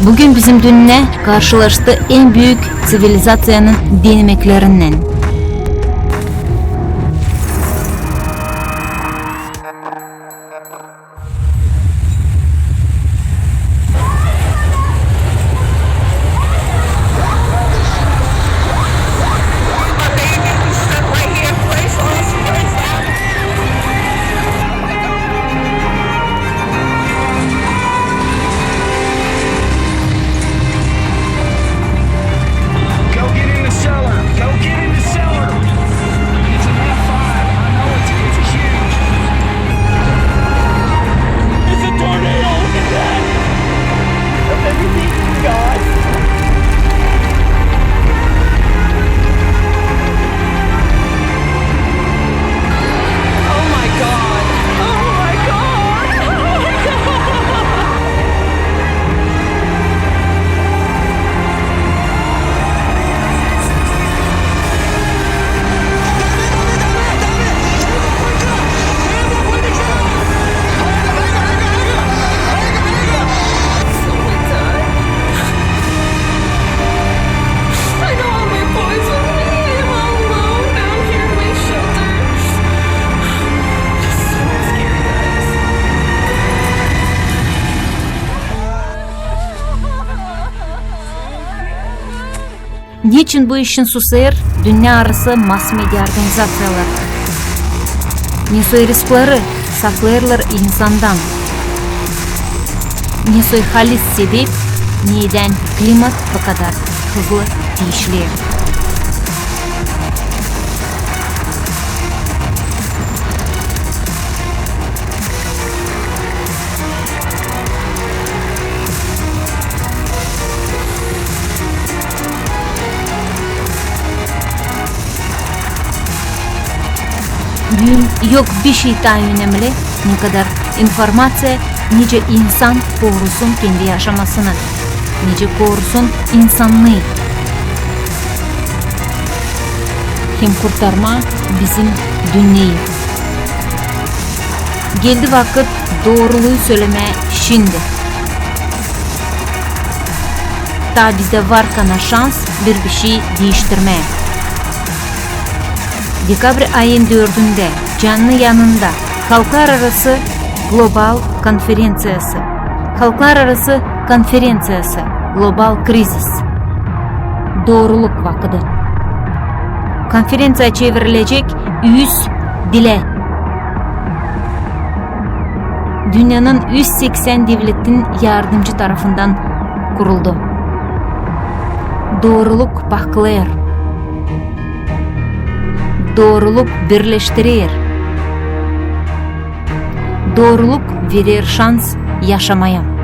Bugün bizim dünya karşılaştığı en büyük sivilizasyonun denemeklerinden. Niçin bu işin susayır? Dünya arası mass medya organizasyonları. Nesoy riskleri saklayırlar insandan. Nesoy halis sebep, neden klimat bu kadar hızlı değişiyor. Yok bir şeyden önemli, ne kadar informasya, nice insan korusun kendi yaşamasını, nice korusun insanlığı. Hem kurtarma bizim dünyayı. Geldi vakit doğruluğu söyleme şimdi. Ta bizde var kana şans bir şey değiştirmeye. Dekabr ayın 4'ünde canlı yanında Halklar Arası Global Konferensiyası. Halklar Arası Konferensiyası Global Krizis. Doğruluk vakıdı. Konferensiya çevrilecek 100 dile. Dünyanın 180 devletin yardımcı tarafından kuruldu. Doğruluk bakılır. Doğruluk birleştirir. Doğruluk verir şans yaşamaya.